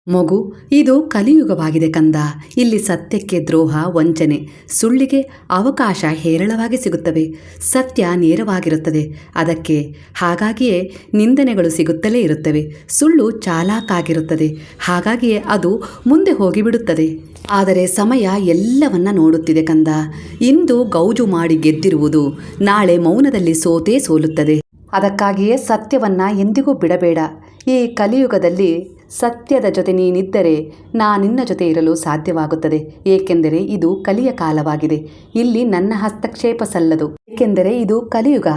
ಮಗು, ಇದು ಕಲಿಯುಗವಾಗಿದೆ ಕಂದ. ಇಲ್ಲಿ ಸತ್ಯಕ್ಕೆ ದ್ರೋಹ, ವಂಚನೆ, ಸುಳ್ಳಿಗೆ ಅವಕಾಶ ಹೇರಳವಾಗಿ ಸಿಗುತ್ತವೆ. ಸತ್ಯ ನೇರವಾಗಿರುತ್ತದೆ. ಹಾಗಾಗಿಯೇ ನಿಂದನೆಗಳು ಸಿಗುತ್ತಲೇ ಇರುತ್ತವೆ. ಸುಳ್ಳು ಚಾಲಾಕಾಗಿರುತ್ತದೆ. ಹಾಗಾಗಿಯೇ ಅದು ಮುಂದೆ ಹೋಗಿಬಿಡುತ್ತದೆ. ಆದರೆ ಸಮಯ ಎಲ್ಲವನ್ನ ನೋಡುತ್ತಿದೆ ಕಂದ. ಇಂದು ಗೌಜು ಮಾಡಿ ಗೆದ್ದಿರುವುದು ನಾಳೆ ಮೌನದಲ್ಲಿ ಸೋತೇ ಸೋಲುತ್ತದೆ. ಅದಕ್ಕಾಗಿಯೇ ಸತ್ಯವನ್ನ ಎಂದಿಗೂ ಬಿಡಬೇಡ. ಈ ಕಲಿಯುಗದಲ್ಲಿ ಸತ್ಯದ ಜೊತೆ ನೀನಿದ್ದರೆ ನಿನ್ನ ಜೊತೆ ಇರಲು ಸಾಧ್ಯವಾಗುತ್ತದೆ. ಏಕೆಂದರೆ ಇದು ಕಲಿಯ ಕಾಲವಾಗಿದೆ. ಇಲ್ಲಿ ನನ್ನ ಹಸ್ತಕ್ಷೇಪ ಸಲ್ಲದು. ಏಕೆಂದರೆ ಇದು ಕಲಿಯುಗ.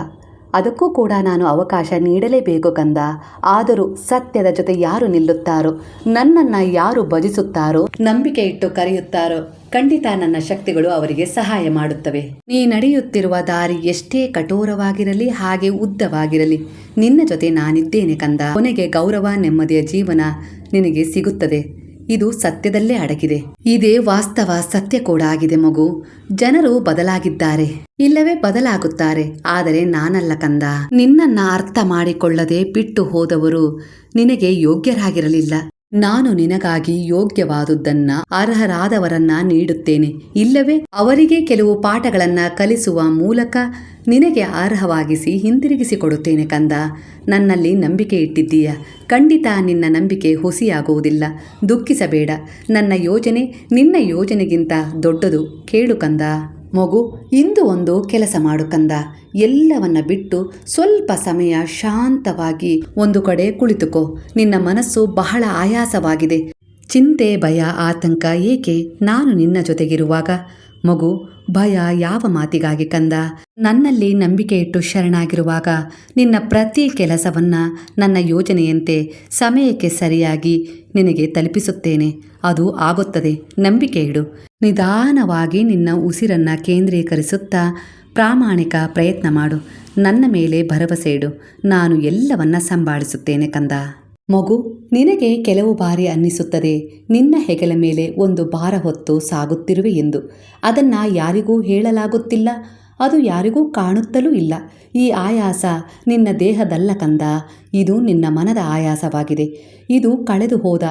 ಅದಕ್ಕೂ ಕೂಡ ನಾನು ಅವಕಾಶ ನೀಡಲೇಬೇಕು ಕಂದ. ಆದರೂ ಸತ್ಯದ ಜೊತೆ ಯಾರು ನಿಲ್ಲುತ್ತಾರೋ, ನನ್ನನ್ನು ಯಾರು ಭಜಿಸುತ್ತಾರೋ, ನಂಬಿಕೆ ಇಟ್ಟು ಕರೆಯುತ್ತಾರೋ, ಖಂಡಿತ ನನ್ನ ಶಕ್ತಿಗಳು ಅವರಿಗೆ ಸಹಾಯ ಮಾಡುತ್ತವೆ. ನೀ ನಡೆಯುತ್ತಿರುವ ದಾರಿ ಎಷ್ಟೇ ಕಠೋರವಾಗಿರಲಿ, ಹಾಗೆ ಉದ್ದವಾಗಿರಲಿ, ನಿನ್ನ ಜೊತೆ ನಾನಿದ್ದೇನೆ ಕಂದ. ಕೊನೆಗೆ ಗೌರವ, ನೆಮ್ಮದಿಯ ಜೀವನ ನಿನಗೆ ಸಿಗುತ್ತದೆ. ಇದು ಸತ್ಯದಲ್ಲೇ ಅಡಗಿದೆ. ಇದೇ ವಾಸ್ತವ ಸತ್ಯ ಕೂಡ ಆಗಿದೆ ಮಗು. ಜನರು ಬದಲಾಗಿದ್ದಾರೆ, ಇಲ್ಲವೇ ಬದಲಾಗುತ್ತಾರೆ. ಆದರೆ ನಾನಲ್ಲ ಕಂದ. ನಿನ್ನನ್ನ ಅರ್ಥ ಮಾಡಿಕೊಳ್ಳದೆ ಬಿಟ್ಟು ಹೋದವರು ನಿನಗೆ ಯೋಗ್ಯರಾಗಿರಲಿಲ್ಲ. ನಾನು ನಿನಗಾಗಿ ಯೋಗ್ಯವಾದುದನ್ನ, ಅರ್ಹರಾದವರನ್ನ ನೀಡುತ್ತೇನೆ. ಇಲ್ಲವೇ ಅವರಿಗೆ ಕೆಲವು ಪಾಠಗಳನ್ನ ಕಲಿಸುವ ಮೂಲಕ ನಿನಗೆ ಅರ್ಹವಾಗಿಸಿ ಹಿಂತಿರುಗಿಸಿಕೊಡುತ್ತೇನೆ ಕಂದ. ನನ್ನಲ್ಲಿ ನಂಬಿಕೆ ಇಟ್ಟಿದ್ದೀಯ. ಖಂಡಿತ ನಿನ್ನ ನಂಬಿಕೆ ಹುಸಿಯಾಗುವುದಿಲ್ಲ. ದುಃಖಿಸಬೇಡ. ನನ್ನ ಯೋಜನೆ ನಿನ್ನ ಯೋಜನೆಗಿಂತ ದೊಡ್ಡದು. ಕೇಳು ಕಂದ. ಮಗು, ಇಂದು ಒಂದು ಕೆಲಸ ಮಾಡು ಕಂದ. ಎಲ್ಲವನ್ನ ಬಿಟ್ಟು ಸ್ವಲ್ಪ ಸಮಯ ಶಾಂತವಾಗಿ ಒಂದು ಕಡೆ ಕುಳಿತುಕೋ. ನಿನ್ನ ಮನಸ್ಸು ಬಹಳ ಆಯಾಸವಾಗಿದೆ. ಚಿಂತೆ, ಭಯ, ಆತಂಕ ಏಕೆ? ನಾನು ನಿನ್ನ ಜೊತೆಗಿರುವಾಗ. ಮಗು, ಭಯ ಯಾವ ಮಾತಿಗಾಗಿ ಕಂದ? ನನ್ನಲ್ಲಿ ನಂಬಿಕೆ ಇಟ್ಟು ಶರಣಾಗಿರುವಾಗ ನಿನ್ನ ಪ್ರತಿ ಕೆಲಸವನ್ನ ನನ್ನ ಯೋಜನೆಯಂತೆ ಸಮಯಕ್ಕೆ ಸರಿಯಾಗಿ ನಿನಗೆ ತಲುಪಿಸುತ್ತೇನೆ. ಅದು ಆಗುತ್ತದೆ. ನಂಬಿಕೆ ಇಡು. ನಿಧಾನವಾಗಿ ನಿನ್ನ ಉಸಿರನ್ನ ಕೇಂದ್ರೀಕರಿಸುತ್ತಾ ಪ್ರಾಮಾಣಿಕ ಪ್ರಯತ್ನ ಮಾಡು. ನನ್ನ ಮೇಲೆ ಭರವಸೆ ಇಡು. ನಾನು ಎಲ್ಲವನ್ನ ಸಂಭಾಳಿಸುತ್ತೇನೆ ಕಂದ. ಮಗು, ನಿನಗೆ ಕೆಲವು ಬಾರಿ ಅನ್ನಿಸುತ್ತದೆ ನಿನ್ನ ಹೆಗಲ ಮೇಲೆ ಒಂದು ಭಾರ ಹೊತ್ತು ಸಾಗುತ್ತಿರುವೆ ಎಂದು. ಅದನ್ನು ಯಾರಿಗೂ ಹೇಳಲಾಗುತ್ತಿಲ್ಲ. ಅದು ಯಾರಿಗೂ ಕಾಣುತ್ತಲೂ ಇಲ್ಲ. ಈ ಆಯಾಸ ನಿನ್ನ ದೇಹದಲ್ಲ ಕಂದ. ಇದು ನಿನ್ನ ಮನದ ಆಯಾಸವಾಗಿದೆ. ಇದು ಕಳೆದು ಹೋದ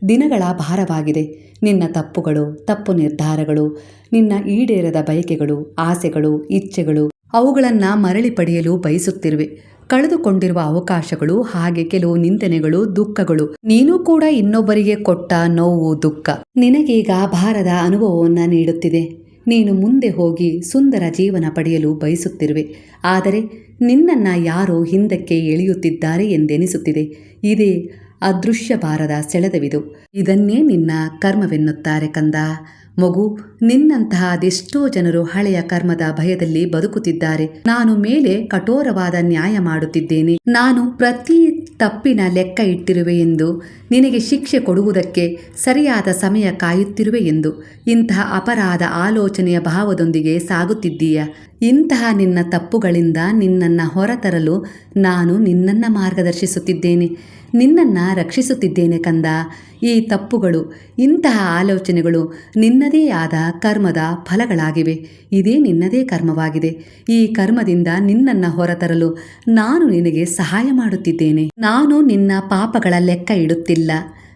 ದಿನಗಳ ಭಾರವಾಗಿದೆ. ನಿನ್ನ ತಪ್ಪುಗಳು, ತಪ್ಪು ನಿರ್ಧಾರಗಳು, ನಿನ್ನ ಈಡೇರದ ಬಯಕೆಗಳು, ಆಸೆಗಳು, ಇಚ್ಛೆಗಳು, ಅವುಗಳನ್ನು ಮರಳಿ ಪಡೆಯಲು ಬಯಸುತ್ತಿರುವೆ. ಕಳೆದುಕೊಂಡಿರುವ ಅವಕಾಶಗಳು, ಹಾಗೆ ಕೆಲವು ನಿಂದನೆಗಳು, ದುಃಖಗಳು, ನೀನು ಕೂಡ ಇನ್ನೊಬ್ಬರಿಗೆ ಕೊಟ್ಟ ನೋವು, ದುಃಖ ನಿನಗೀಗ ಭಾರದ ಅನುಭವವನ್ನು ನೀಡುತ್ತಿದೆ. ನೀನು ಮುಂದೆ ಹೋಗಿ ಸುಂದರ ಜೀವನ ಪಡೆಯಲು ಬಯಸುತ್ತಿರುವೆ. ಆದರೆ ನಿನ್ನನ್ನು ಯಾರೋ ಹಿಂದಕ್ಕೆ ಎಳೆಯುತ್ತಿದ್ದಾರೆ ಎಂದೆನಿಸುತ್ತಿದೆ. ಇದೇ ಅದೃಶ್ಯ ಭಾರದ ಸೆಳೆತವಿದು. ಇದನ್ನೇ ನಿನ್ನ ಕರ್ಮವೆನ್ನುತ್ತಾರೆ ಕಂದ. ಮಗು, ನಿನ್ನಂತಹ ಅದೆಷ್ಟೋ ಜನರು ಹಳೆಯ ಕರ್ಮದ ಭಯದಲ್ಲಿ ಬದುಕುತ್ತಿದ್ದಾರೆ. ನಾನು ಮೇಲೆ ಕಠೋರವಾದ ನ್ಯಾಯ ಮಾಡುತ್ತಿದ್ದೇನೆ. ನಾನು ಪ್ರತಿ ತಪ್ಪಿನ ಲೆಕ್ಕ ಇಟ್ಟಿರುವೆ ಎಂದು, ನಿನಗೆ ಶಿಕ್ಷೆ ಕೊಡುವುದಕ್ಕೆ ಸರಿಯಾದ ಸಮಯ ಕಾಯುತ್ತಿರುವೆ ಎಂದು ಇಂತಹ ಅಪರಾಧ ಆಲೋಚನೆಯ ಭಾವದೊಂದಿಗೆ ಸಾಗುತ್ತಿದ್ದೀಯ. ಇಂತಹ ನಿನ್ನ ತಪ್ಪುಗಳಿಂದ ನಿನ್ನನ್ನು ಹೊರತರಲು ನಾನು ನಿನ್ನನ್ನು ಮಾರ್ಗದರ್ಶಿಸುತ್ತಿದ್ದೇನೆ. ನಿನ್ನನ್ನು ರಕ್ಷಿಸುತ್ತಿದ್ದೇನೆ ಕಂದ. ಈ ತಪ್ಪುಗಳು, ಇಂತಹ ಆಲೋಚನೆಗಳು ನಿನ್ನದೇ ಆದ ಕರ್ಮದ ಫಲಗಳಾಗಿವೆ. ಇದೇ ನಿನ್ನದೇ ಕರ್ಮವಾಗಿದೆ. ಈ ಕರ್ಮದಿಂದ ನಿನ್ನನ್ನು ಹೊರತರಲು ನಾನು ನಿನಗೆ ಸಹಾಯ ಮಾಡುತ್ತಿದ್ದೇನೆ. ನಾನು ನಿನ್ನ ಪಾಪಗಳ ಲೆಕ್ಕ ಇಡುತ್ತಿಲ್ಲ.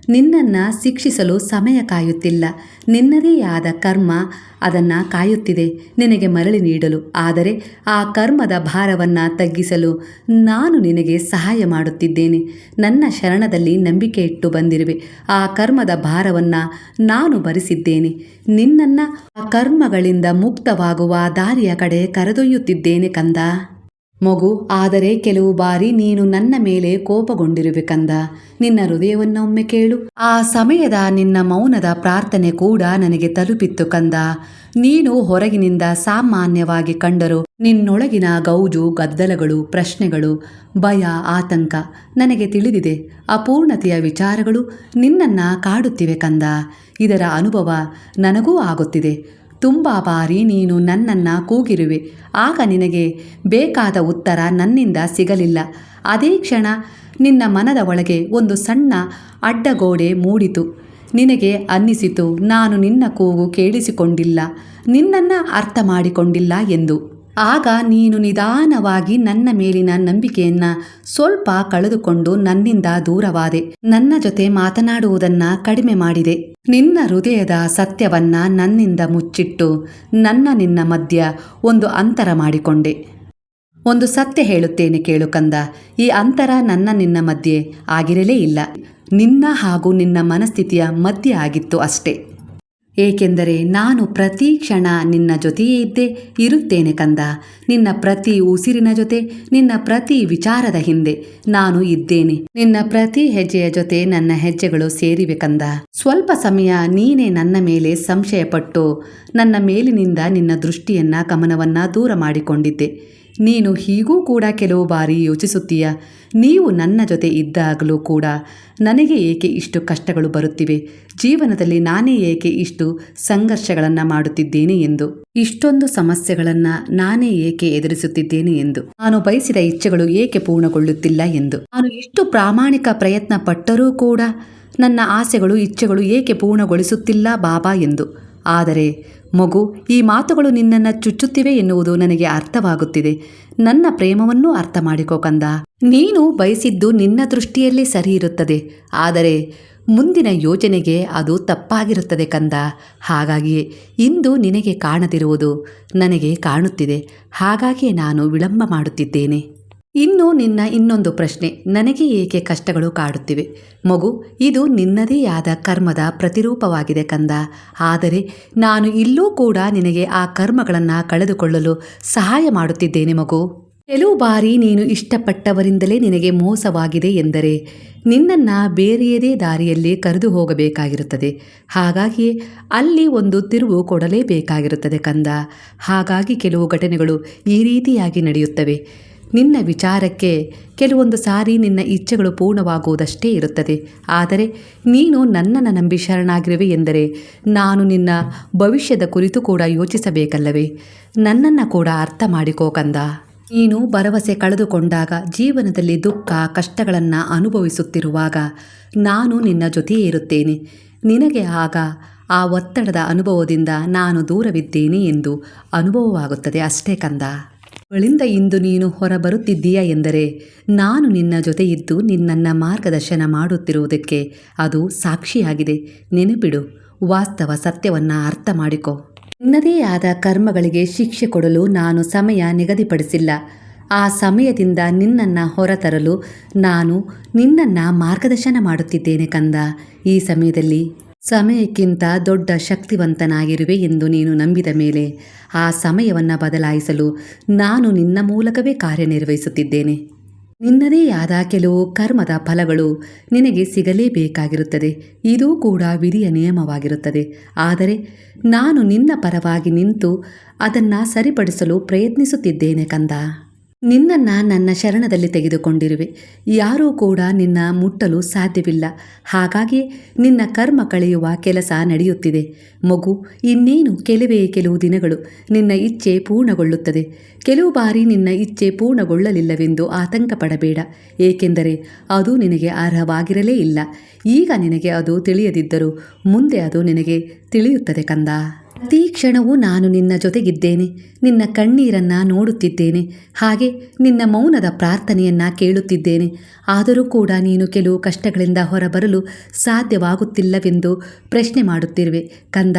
ನಿನ್ನನ್ನು ಶಿಕ್ಷಿಸಲು ಸಮಯ ಕಾಯುತ್ತಿಲ್ಲ. ನಿನ್ನದೇ ಆದ ಕರ್ಮ ಅದನ್ನು ಕಾಯುತ್ತಿದೆ ನಿನಗೆ ಮರಳಿ ನೀಡಲು. ಆದರೆ ಆ ಕರ್ಮದ ಭಾರವನ್ನು ತಗ್ಗಿಸಲು ನಾನು ನಿನಗೆ ಸಹಾಯ ಮಾಡುತ್ತಿದ್ದೇನೆ. ನನ್ನ ಶರಣದಲ್ಲಿ ನಂಬಿಕೆ ಇಟ್ಟು ಬಂದಿರುವೆ. ಆ ಕರ್ಮದ ಭಾರವನ್ನು ನಾನು ಭರಿಸಿದ್ದೇನೆ. ನಿನ್ನನ್ನು ಆ ಕರ್ಮಗಳಿಂದ ಮುಕ್ತವಾಗುವ ದಾರಿಯ ಕಡೆ ಕರೆದೊಯ್ಯುತ್ತಿದ್ದೇನೆ ಕಂದ. ಮಗು, ಆದರೆ ಕೆಲವು ಬಾರಿ ನೀನು ನನ್ನ ಮೇಲೆ ಕೋಪಗೊಂಡಿರುವೆ ಕಂದ. ನಿನ್ನ ಹೃದಯವನ್ನೊಮ್ಮೆ ಕೇಳು. ಆ ಸಮಯದ ನಿನ್ನ ಮೌನದ ಪ್ರಾರ್ಥನೆ ಕೂಡ ನನಗೆ ತಲುಪಿತ್ತು ಕಂದ. ನೀನು ಹೊರಗಿನಿಂದ ಸಾಮಾನ್ಯವಾಗಿ ಕಂಡರೂ ನಿನ್ನೊಳಗಿನ ಗೌಜು, ಗದ್ದಲಗಳು, ಪ್ರಶ್ನೆಗಳು, ಭಯ, ಆತಂಕ ನನಗೆ ತಿಳಿದಿದೆ. ಅಪೂರ್ಣತೆಯ ವಿಚಾರಗಳು ನಿನ್ನನ್ನು ಕಾಡುತ್ತಿವೆ ಕಂದ. ಇದರ ಅನುಭವ ನನಗೂ ಆಗುತ್ತಿದೆ. ತುಂಬ ಬಾರಿ ನೀನು ನನ್ನನ್ನು ಕೂಗಿರುವೆ. ಆಗ ನಿನಗೆ ಬೇಕಾದ ಉತ್ತರ ನನ್ನಿಂದ ಸಿಗಲಿಲ್ಲ. ಅದೇ ಕ್ಷಣ ನಿನ್ನ ಮನದ ಒಳಗೆ ಒಂದು ಸಣ್ಣ ಅಡ್ಡಗೋಡೆ ಮೂಡಿತು. ನಿನಗೆ ಅನ್ನಿಸಿತು, ನಾನು ನಿನ್ನ ಕೂಗು ಕೇಳಿಸಿಕೊಂಡಿಲ್ಲ, ನಿನ್ನನ್ನು ಅರ್ಥ ಮಾಡಿಕೊಂಡಿಲ್ಲ ಎಂದು. ಆಗ ನೀನು ನಿಧಾನವಾಗಿ ನನ್ನ ಮೇಲಿನ ನಂಬಿಕೆಯನ್ನ ಸ್ವಲ್ಪ ಕಳೆದುಕೊಂಡು ನನ್ನಿಂದ ದೂರವಾದೆ. ನನ್ನ ಜೊತೆ ಮಾತನಾಡುವುದನ್ನ ಕಡಿಮೆ ಮಾಡಿದೆ. ನಿನ್ನ ಹೃದಯದ ಸತ್ಯವನ್ನ ನನ್ನಿಂದ ಮುಚ್ಚಿಟ್ಟು ನಿನ್ನ ಮಧ್ಯ ಒಂದು ಅಂತರ ಮಾಡಿಕೊಂಡೆ. ಒಂದು ಸತ್ಯ ಹೇಳುತ್ತೇನೆ ಕೇಳು ಕಂದ, ಈ ಅಂತರ ನಿನ್ನ ಮಧ್ಯೆ ಆಗಿರಲೇ ಇಲ್ಲ, ನಿನ್ನ ಹಾಗೂ ನಿನ್ನ ಮನಸ್ಥಿತಿಯ ಮಧ್ಯೆ ಆಗಿತ್ತು ಅಷ್ಟೇ. ಏಕೆಂದರೆ ನಾನು ಪ್ರತಿ ಕ್ಷಣ ನಿನ್ನ ಜೊತೆಯೇ ಇರುತ್ತೇನೆ ಕಂದ. ನಿನ್ನ ಪ್ರತಿ ಉಸಿರಿನ ಜೊತೆ, ನಿನ್ನ ಪ್ರತಿ ವಿಚಾರದ ಹಿಂದೆ ನಾನು ಇದ್ದೇನೆ. ನಿನ್ನ ಪ್ರತಿ ಹೆಜ್ಜೆಯ ಜೊತೆ ನನ್ನ ಹೆಜ್ಜೆಗಳು ಸೇರಿವೆ ಕಂದ. ಸ್ವಲ್ಪ ಸಮಯ ನೀನೇ ನನ್ನ ಮೇಲೆ ಸಂಶಯಪಟ್ಟು ನನ್ನ ಮೇಲಿನಿಂದ ನಿನ್ನ ದೃಷ್ಟಿಯನ್ನ ಗಮನವನ್ನ ದೂರ ಮಾಡಿಕೊಂಡಿದ್ದೆ. ನೀನು ಹೀಗೂ ಕೂಡ ಕೆಲವು ಬಾರಿ ಯೋಚಿಸುತ್ತೀಯ, ನೀವು ನನ್ನ ಜೊತೆ ಇದ್ದಾಗಲೂ ಕೂಡ ನನಗೆ ಏಕೆ ಇಷ್ಟು ಕಷ್ಟಗಳು ಬರುತ್ತಿವೆ, ಜೀವನದಲ್ಲಿ ನಾನೇ ಏಕೆ ಇಷ್ಟು ಸಂಘರ್ಷಗಳನ್ನು ಮಾಡುತ್ತಿದ್ದೇನೆ ಎಂದು, ಇಷ್ಟೊಂದು ಸಮಸ್ಯೆಗಳನ್ನು ನಾನೇ ಏಕೆ ಎದುರಿಸುತ್ತಿದ್ದೇನೆ ಎಂದು, ನಾನು ಬಯಸಿದ ಇಚ್ಛೆಗಳು ಏಕೆ ಪೂರ್ಣಗೊಳ್ಳುತ್ತಿಲ್ಲ ಎಂದು, ನಾನು ಇಷ್ಟು ಪ್ರಾಮಾಣಿಕ ಪ್ರಯತ್ನ ಪಟ್ಟರೂ ಕೂಡ ನನ್ನ ಆಸೆಗಳು ಇಚ್ಛೆಗಳು ಏಕೆ ಪೂರ್ಣಗೊಳಿಸುತ್ತಿಲ್ಲ ಬಾಬಾ ಎಂದು. ಆದರೆ ಮಗು, ಈ ಮಾತುಗಳು ನಿನ್ನನ್ನು ಚುಚ್ಚುತ್ತಿವೆ ಎನ್ನುವುದು ನನಗೆ ಅರ್ಥವಾಗುತ್ತಿದೆ. ನನ್ನ ಪ್ರೇಮವನ್ನೂ ಅರ್ಥ ಮಾಡಿಕೋ ಕಂದ. ನೀನು ಬಯಸಿದ್ದು ನಿನ್ನ ದೃಷ್ಟಿಯಲ್ಲಿ ಸರಿ ಇರುತ್ತದೆ, ಆದರೆ ಮುಂದಿನ ಯೋಜನೆಗೆ ಅದು ತಪ್ಪಾಗಿರುತ್ತದೆ ಕಂದ. ಹಾಗಾಗಿಯೇ ಇಂದು ನಿನಗೆ ಕಾಣದಿರುವುದು ನನಗೆ ಕಾಣುತ್ತಿದೆ. ಹಾಗಾಗಿಯೇ ನಾನು ವಿಳಂಬ ಮಾಡುತ್ತಿದ್ದೇನೆ. ಇನ್ನು ನಿನ್ನ ಇನ್ನೊಂದು ಪ್ರಶ್ನೆ, ನನಗೆ ಏಕೆ ಕಷ್ಟಗಳು ಕಾಡುತ್ತಿವೆ? ಮಗು, ಇದು ನಿನ್ನದೇ ಆದ ಕರ್ಮದ ಪ್ರತಿರೂಪವಾಗಿದೆ ಕಂದ. ಆದರೆ ನಾನು ಇಲ್ಲೂ ಕೂಡ ನಿನಗೆ ಆ ಕರ್ಮಗಳನ್ನು ಕಳೆದುಕೊಳ್ಳಲು ಸಹಾಯ ಮಾಡುತ್ತಿದ್ದೇನೆ ಮಗು. ಕೆಲವು ಬಾರಿ ನೀನು ಇಷ್ಟಪಟ್ಟವರಿಂದಲೇ ನಿನಗೆ ಮೋಸವಾಗಿದೆ ಎಂದರೆ ನಿನ್ನನ್ನು ಬೇರೆಯದೇ ದಾರಿಯಲ್ಲಿ ಕರೆದು ಹೋಗಬೇಕಾಗಿರುತ್ತದೆ. ಹಾಗಾಗಿಯೇ ಅಲ್ಲಿ ಒಂದು ತಿರುವು ಕೊಡಲೇಬೇಕಾಗಿರುತ್ತದೆ ಕಂದ. ಹಾಗಾಗಿ ಕೆಲವು ಘಟನೆಗಳು ಈ ರೀತಿಯಾಗಿ ನಡೆಯುತ್ತವೆ. ನಿನ್ನ ವಿಚಾರಕ್ಕೆ ಕೆಲವೊಂದು ಸಾರಿ ನಿನ್ನ ಇಚ್ಛೆಗಳು ಪೂರ್ಣವಾಗುವುದಷ್ಟೇ ಇರುತ್ತದೆ. ಆದರೆ ನೀನು ನನ್ನನ್ನು ನಂಬಿ ಶರಣಾಗಿರುವೆ ಎಂದರೆ ನಾನು ನಿನ್ನ ಭವಿಷ್ಯದ ಕುರಿತು ಕೂಡ ಯೋಚಿಸಬೇಕಲ್ಲವೇ? ನನ್ನನ್ನು ಕೂಡ ಅರ್ಥ ಮಾಡಿಕೋ ಕಂದ. ನೀನು ಭರವಸೆ ಕಳೆದುಕೊಂಡಾಗ, ಜೀವನದಲ್ಲಿ ದುಃಖ ಕಷ್ಟಗಳನ್ನು ಅನುಭವಿಸುತ್ತಿರುವಾಗ ನಾನು ನಿನ್ನ ಜೊತೆಯೇ ಇರುತ್ತೇನೆ. ನಿನಗೆ ಆಗ ಆ ಒತ್ತಡದ ಅನುಭವದಿಂದ ನಾನು ದೂರವಿದ್ದೇನೆ ಎಂದು ಅನುಭವವಾಗುತ್ತದೆ ಅಷ್ಟೇ ಕಂದ. ಗಳಿಂದ ಇಂದು ನೀನು ಹೊರಬರುತ್ತಿದ್ದೀಯಾ ಎಂದರೆ ನಾನು ನಿನ್ನ ಜೊತೆ ಇದ್ದು ನಿನ್ನನ್ನು ಮಾರ್ಗದರ್ಶನ ಮಾಡುತ್ತಿರುವುದಕ್ಕೆ ಅದು ಸಾಕ್ಷಿಯಾಗಿದೆ. ನೆನಪಿಡು, ವಾಸ್ತವ ಸತ್ಯವನ್ನು ಅರ್ಥ ಮಾಡಿಕೊ. ನಿನ್ನದೇ ಆದ ಕರ್ಮಗಳಿಗೆ ಶಿಕ್ಷೆ ಕೊಡಲು ನಾನು ಸಮಯ ನಿಗದಿಪಡಿಸಿಲ್ಲ. ಆ ಸಮಯದಿಂದ ನಿನ್ನನ್ನು ಹೊರತರಲು ನಾನು ನಿನ್ನನ್ನು ಮಾರ್ಗದರ್ಶನ ಮಾಡುತ್ತಿದ್ದೇನೆ ಕಂದ. ಈ ಸಮಯಕ್ಕಿಂತ ದೊಡ್ಡ ಶಕ್ತಿವಂತನಾಗಿರುವೆ ಎಂದು ನೀನು ನಂಬಿದ ಮೇಲೆ ಆ ಸಮಯವನ್ನು ಬದಲಾಯಿಸಲು ನಾನು ನಿನ್ನ ಮೂಲಕವೇ ಕಾರ್ಯನಿರ್ವಹಿಸುತ್ತಿದ್ದೇನೆ. ನಿನ್ನದೇ ಆದ ಕೆಲವು ಕರ್ಮದ ಫಲಗಳು ನಿನಗೆ ಸಿಗಲೇಬೇಕಾಗಿರುತ್ತದೆ. ಇದೂ ಕೂಡ ವಿಧಿಯ ನಿಯಮವಾಗಿರುತ್ತದೆ. ಆದರೆ ನಾನು ನಿನ್ನ ಪರವಾಗಿ ನಿಂತು ಅದನ್ನು ಸರಿಪಡಿಸಲು ಪ್ರಯತ್ನಿಸುತ್ತಿದ್ದೇನೆ ಕಂದ. ನಿನ್ನನ್ನು ನನ್ನ ಶರಣದಲ್ಲಿ ತೆಗೆದುಕೊಂಡಿರುವೆ. ಯಾರೂ ಕೂಡ ನಿನ್ನ ಮುಟ್ಟಲು ಸಾಧ್ಯವಿಲ್ಲ. ಹಾಗಾಗಿ ನಿನ್ನ ಕರ್ಮ ಕಳೆಯುವ ಕೆಲಸ ನಡೆಯುತ್ತಿದೆ ಮಗು. ಇನ್ನೇನು ಕೆಲವು ದಿನಗಳು ನಿನ್ನ ಇಚ್ಛೆ ಪೂರ್ಣಗೊಳ್ಳುತ್ತದೆ. ಕೆಲವು ಬಾರಿ ನಿನ್ನ ಇಚ್ಛೆ ಪೂರ್ಣಗೊಳ್ಳಲಿಲ್ಲವೆಂದು ಆತಂಕ ಪಡಬೇಡ. ಏಕೆಂದರೆ ಅದು ನಿನಗೆ ಅರ್ಹವಾಗಿರಲೇ ಇಲ್ಲ. ಈಗ ನಿನಗೆ ಅದು ತಿಳಿಯದಿದ್ದರೂ ಮುಂದೆ ಅದು ನಿನಗೆ ತಿಳಿಯುತ್ತದೆ ಕಂದ. ಪ್ರತಿ ಕ್ಷಣವೂ ನಾನು ನಿನ್ನ ಜೊತೆಗಿದ್ದೇನೆ. ನಿನ್ನ ಕಣ್ಣೀರನ್ನು ನೋಡುತ್ತಿದ್ದೇನೆ. ಹಾಗೆ ನಿನ್ನ ಮೌನದ ಪ್ರಾರ್ಥನೆಯನ್ನು ಕೇಳುತ್ತಿದ್ದೇನೆ. ಆದರೂ ಕೂಡ ನೀನು ಕೆಲವು ಕಷ್ಟಗಳಿಂದ ಹೊರಬರಲು ಸಾಧ್ಯವಾಗುತ್ತಿಲ್ಲವೆಂದು ಪ್ರಶ್ನೆ ಮಾಡುತ್ತಿರುವೆ ಕಂದ.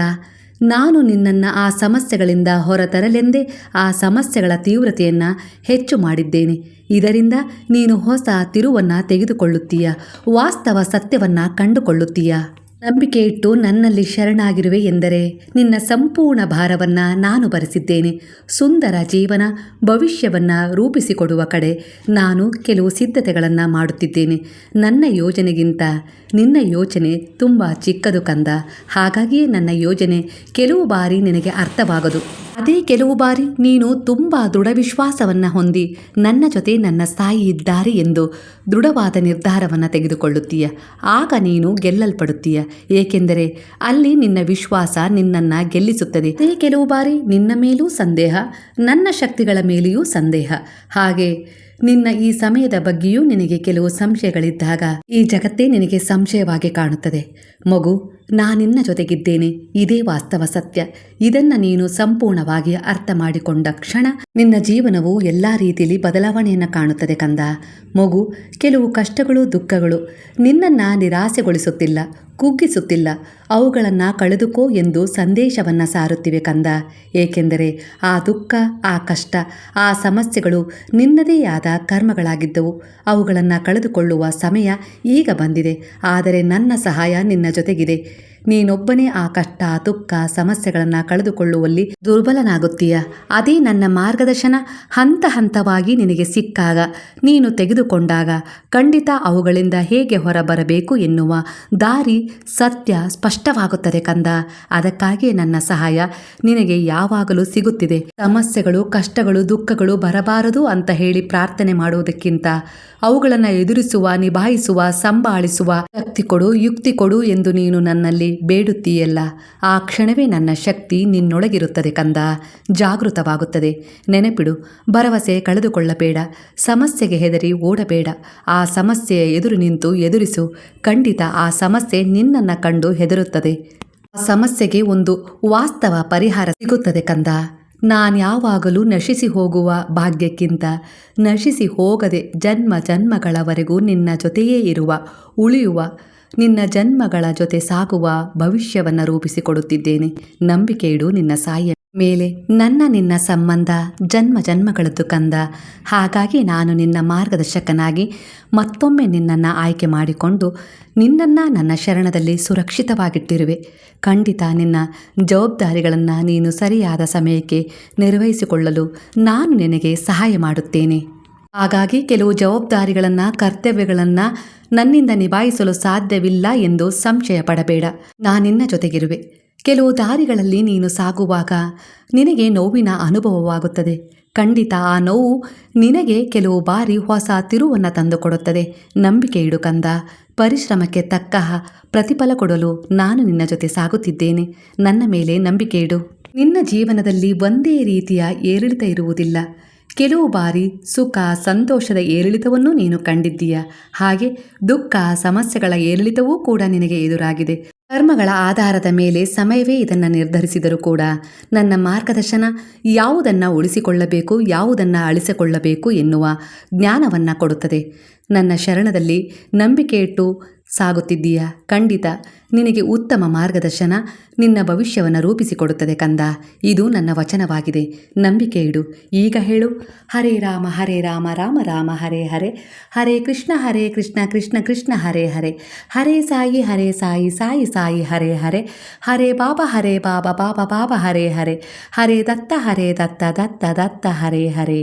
ನಾನು ನಿನ್ನನ್ನು ಆ ಸಮಸ್ಯೆಗಳಿಂದ ಹೊರತರಲೆಂದೇ ಆ ಸಮಸ್ಯೆಗಳ ತೀವ್ರತೆಯನ್ನು ಹೆಚ್ಚು ಮಾಡಿದ್ದೇನೆ. ಇದರಿಂದ ನೀನು ಹೊಸ ತಿರುವನ್ನು ತೆಗೆದುಕೊಳ್ಳುತ್ತೀಯ, ವಾಸ್ತವ ಸತ್ಯವನ್ನು ಕಂಡುಕೊಳ್ಳುತ್ತೀಯ. ನಂಬಿಕೆ ಇಟ್ಟು ನನ್ನಲ್ಲಿ ಶರಣಾಗಿರುವೆ ಎಂದರೆ ನಿನ್ನ ಸಂಪೂರ್ಣ ಭಾರವನ್ನು ನಾನು ಭರಿಸಿದ್ದೇನೆ. ಸುಂದರ ಜೀವನ ಭವಿಷ್ಯವನ್ನು ರೂಪಿಸಿಕೊಡುವ ಕಡೆ ನಾನು ಕೆಲವು ಸಿದ್ಧತೆಗಳನ್ನು ಮಾಡುತ್ತಿದ್ದೇನೆ. ನನ್ನ ಯೋಜನೆಗಿಂತ ನಿನ್ನ ಯೋಚನೆ ತುಂಬ ಚಿಕ್ಕದು ಕಂದ. ಹಾಗಾಗಿಯೇ ನನ್ನ ಯೋಜನೆ ಕೆಲವು ಬಾರಿ ನಿನಗೆ ಅರ್ಥವಾಗದು. ಅದೇ ಕೆಲವು ಬಾರಿ ನೀನು ತುಂಬ ದೃಢ ವಿಶ್ವಾಸವನ್ನು ಹೊಂದಿ ನನ್ನ ಜೊತೆ ನನ್ನ ತಾಯಿ ಇದ್ದಾರೆ ಎಂದು ದೃಢವಾದ ನಿರ್ಧಾರವನ್ನು ತೆಗೆದುಕೊಳ್ಳುತ್ತೀಯ. ಆಗ ನೀನು ಗೆಲ್ಲಲ್ಪಡುತ್ತೀಯ. ಏಕೆಂದರೆ ಅಲ್ಲಿ ನಿನ್ನ ವಿಶ್ವಾಸ ನಿನ್ನನ್ನು ಗೆಲ್ಲಿಸುತ್ತದೆ. ಅದೇ ಕೆಲವು ಬಾರಿ ನಿನ್ನ ಮೇಲೂ ಸಂದೇಹ, ನನ್ನ ಶಕ್ತಿಗಳ ಮೇಲೆಯೂ ಸಂದೇಹ. ಹಾಗೆ ನಿನ್ನ ಈ ಸಮಯದ ಬಗ್ಗೆಯೂ ನಿನಗೆ ಕೆಲವು ಸಂಶಯಗಳಿದ್ದಾಗ ಈ ಜಗತ್ತೇ ನಿನಗೆ ಸಂಶಯವಾಗಿ ಕಾಣುತ್ತದೆ. ಮಗು, ನಾನಿನ್ನ ಜೊತೆಗಿದ್ದೇನೆ. ಇದೇ ವಾಸ್ತವ ಸತ್ಯ. ಇದನ್ನು ನೀನು ಸಂಪೂರ್ಣವಾಗಿ ಅರ್ಥ ಮಾಡಿಕೊಂಡ ಕ್ಷಣ ನಿನ್ನ ಜೀವನವು ಎಲ್ಲ ರೀತಿಯಲ್ಲಿ ಬದಲಾವಣೆಯನ್ನು ಕಾಣುತ್ತದೆ ಕಂದ. ಮಗು, ಕೆಲವು ಕಷ್ಟಗಳು, ದುಃಖಗಳು ನಿನ್ನನ್ನು ನಿರಾಸೆಗೊಳಿಸುತ್ತಿಲ್ಲ, ಕುಗ್ಗಿಸುತ್ತಿಲ್ಲ. ಅವುಗಳನ್ನು ಕಳೆದುಕೋ ಎಂದು ಸಂದೇಶವನ್ನು ಸಾರುತ್ತಿವೆ ಕಂದ. ಏಕೆಂದರೆ ಆ ದುಃಖ, ಆ ಕಷ್ಟ, ಆ ಸಮಸ್ಯೆಗಳು ನಿನ್ನದೇ ಆದ ಕರ್ಮಗಳಾಗಿದ್ದವು. ಅವುಗಳನ್ನು ಕಳೆದುಕೊಳ್ಳುವ ಸಮಯ ಈಗ ಬಂದಿದೆ. ಆದರೆ ನನ್ನ ಸಹಾಯ ನಿನ್ನ ಜೊತೆಗಿದೆ. ನೀನೊಬ್ಬನೇ ಆ ಕಷ್ಟ, ದುಃಖ, ಸಮಸ್ಯೆಗಳನ್ನು ಕಳೆದುಕೊಳ್ಳುವಲ್ಲಿ ದುರ್ಬಲನಾಗುತ್ತೀಯ. ಅದೇ ನನ್ನ ಮಾರ್ಗದರ್ಶನ ಹಂತ ಹಂತವಾಗಿ ನಿನಗೆ ಸಿಕ್ಕಾಗ, ನೀನು ತೆಗೆದುಕೊಂಡಾಗ ಖಂಡಿತ ಅವುಗಳಿಂದ ಹೇಗೆ ಹೊರಬರಬೇಕು ಎನ್ನುವ ದಾರಿ, ಸತ್ಯ ಸ್ಪಷ್ಟವಾಗುತ್ತದೆ ಕಂದ. ಅದಕ್ಕಾಗಿ ನನ್ನ ಸಹಾಯ ನಿನಗೆ ಯಾವಾಗಲೂ ಸಿಗುತ್ತಿದೆ. ಸಮಸ್ಯೆಗಳು, ಕಷ್ಟಗಳು, ದುಃಖಗಳು ಬರಬಾರದು ಅಂತ ಹೇಳಿ ಪ್ರಾರ್ಥನೆ ಮಾಡುವುದಕ್ಕಿಂತ ಅವುಗಳನ್ನು ಎದುರಿಸುವ, ನಿಭಾಯಿಸುವ, ಸಂಭಾಳಿಸುವ ಶಕ್ತಿ ಕೊಡು, ಯುಕ್ತಿ ಕೊಡು ಎಂದು ನೀನು ನನ್ನಲ್ಲಿ ಬೇಡುತ್ತೀಯಲ್ಲ, ಆ ಕ್ಷಣವೇ ನನ್ನ ಶಕ್ತಿ ನಿನ್ನೊಳಗಿರುತ್ತದೆ ಕಂದ. ಜಾಗೃತವಾಗುತ್ತದೆ. ನೆನಪಿಡು, ಭರವಸೆ ಕಳೆದುಕೊಳ್ಳಬೇಡ. ಸಮಸ್ಯೆಗೆ ಹೆದರಿ ಓಡಬೇಡ. ಆ ಸಮಸ್ಯೆಯ ಎದುರು ನಿಂತು ಎದುರಿಸು. ಖಂಡಿತ ಆ ಸಮಸ್ಯೆ ನಿನ್ನನ್ನು ಕಂಡು ಹೆದರುತ್ತದೆ. ಆ ಸಮಸ್ಯೆಗೆ ಒಂದು ವಾಸ್ತವ ಪರಿಹಾರ ಸಿಗುತ್ತದೆ ಕಂದ. ನಾನ್ಯಾವಾಗಲೂ ನಶಿಸಿ ಹೋಗುವ ಭಾಗ್ಯಕ್ಕಿಂತ ನಶಿಸಿ ಹೋಗದೆ ಜನ್ಮ ಜನ್ಮಗಳವರೆಗೂ ನಿನ್ನ ಜೊತೆಯೇ ಇರುವ, ಉಳಿಯುವ, ನಿನ್ನ ಜನ್ಮಗಳ ಜೊತೆ ಸಾಗುವ ಭವಿಷ್ಯವನ್ನು ರೂಪಿಸಿಕೊಡುತ್ತಿದ್ದೇನೆ. ನಂಬಿಕೆ ಇಡು ನಿನ್ನ ಸಾಯ ಮೇಲೆ. ನಿನ್ನ ಸಂಬಂಧ ಜನ್ಮ ಜನ್ಮಗಳದ್ದು ಕಂದ. ಹಾಗಾಗಿ ನಾನು ನಿನ್ನ ಮಾರ್ಗದರ್ಶಕನಾಗಿ ಮತ್ತೊಮ್ಮೆ ನಿನ್ನನ್ನು ಆಯ್ಕೆ ಮಾಡಿಕೊಂಡು ನಿನ್ನನ್ನು ನನ್ನ ಶರಣದಲ್ಲಿ ಸುರಕ್ಷಿತವಾಗಿಟ್ಟಿರುವೆ. ಖಂಡಿತ ನಿನ್ನ ಜವಾಬ್ದಾರಿಗಳನ್ನು ನೀನು ಸರಿಯಾದ ಸಮಯಕ್ಕೆ ನಿರ್ವಹಿಸಿಕೊಳ್ಳಲು ನಾನು ನಿನಗೆ ಸಹಾಯ ಮಾಡುತ್ತೇನೆ. ಹಾಗಾಗಿ ಕೆಲವು ಜವಾಬ್ದಾರಿಗಳನ್ನು, ಕರ್ತವ್ಯಗಳನ್ನು ನನ್ನಿಂದ ನಿಭಾಯಿಸಲು ಸಾಧ್ಯವಿಲ್ಲ ಎಂದು ಸಂಶಯ ಪಡಬೇಡ. ನಾನಿನ್ನ ಜೊತೆಗಿರುವೆ. ಕೆಲವು ದಾರಿಗಳಲ್ಲಿ ನೀನು ಸಾಗುವಾಗ ನಿನಗೆ ನೋವಿನ ಅನುಭವವಾಗುತ್ತದೆ. ಖಂಡಿತ ಆ ನೋವು ನಿನಗೆ ಕೆಲವು ಬಾರಿ ಹೊಸ ತಿರುವನ್ನು ತಂದುಕೊಡುತ್ತದೆ. ನಂಬಿಕೆ ಇಡು ಕಂದ. ಪರಿಶ್ರಮಕ್ಕೆ ತಕ್ಕ ಪ್ರತಿಫಲ ಕೊಡಲು ನಾನು ನಿನ್ನ ಜೊತೆ ಸಾಗುತ್ತಿದ್ದೇನೆ. ನನ್ನ ಮೇಲೆ ನಂಬಿಕೆ ಇಡು. ನಿನ್ನ ಜೀವನದಲ್ಲಿ ಒಂದೇ ರೀತಿಯ ಏರಿಳಿತ ಇರುವುದಿಲ್ಲ. ಕೆಲವು ಬಾರಿ ಸುಖ, ಸಂತೋಷದ ಏರಿಳಿತವನ್ನು ನೀನು ಕಂಡಿದ್ದೀಯ. ಹಾಗೆ ದುಃಖ, ಸಮಸ್ಯೆಗಳ ಏರಿಳಿತವೂ ಕೂಡ ನಿನಗೆ ಎದುರಾಗಿದೆ. ಕರ್ಮಗಳ ಆಧಾರದ ಮೇಲೆ ಸಮಯವೇ ಇದನ್ನು ನಿರ್ಧರಿಸಿದರೂ ಕೂಡ ನನ್ನ ಮಾರ್ಗದರ್ಶನ ಯಾವುದನ್ನು ಉಳಿಸಿಕೊಳ್ಳಬೇಕು, ಯಾವುದನ್ನು ಅಳಿಸಿಕೊಳ್ಳಬೇಕು ಎನ್ನುವ ಜ್ಞಾನವನ್ನು ಕೊಡುತ್ತದೆ. ನನ್ನ ಶರಣದಲ್ಲಿ ನಂಬಿಕೆ ಇಟ್ಟು ಸಾಗುತ್ತಿದ್ದೀಯ. ಖಂಡಿತ ನಿನಗೆ ಉತ್ತಮ ಮಾರ್ಗದರ್ಶನ ನಿನ್ನ ಭವಿಷ್ಯವನ್ನು ರೂಪಿಸಿಕೊಡುತ್ತದೆ ಕಂದ. ಇದು ನನ್ನ ವಚನವಾಗಿದೆ. ನಂಬಿಕೆ ಇಡು. ಈಗ ಹೇಳು: ಹರೇ ರಾಮ ರಾಮ ರಾಮ ಹರೇ ಹರೇ, ಹರೇ ಕೃಷ್ಣ ಕೃಷ್ಣ ಕೃಷ್ಣ ಹರೇ ಹರೇ, ಹರೇ ಸಾಯಿ ಸಾಯಿ ಸಾಯಿ ಹರೇ ಹರೇ, ಹರೇ ಬಾಬಾ ಬಾಬಾ ಬಾಬಾ ಹರೇ ಹರೇ, ಹರೇ ದತ್ತ ದತ್ತ ದತ್ತ ಹರೇ ಹರೇ.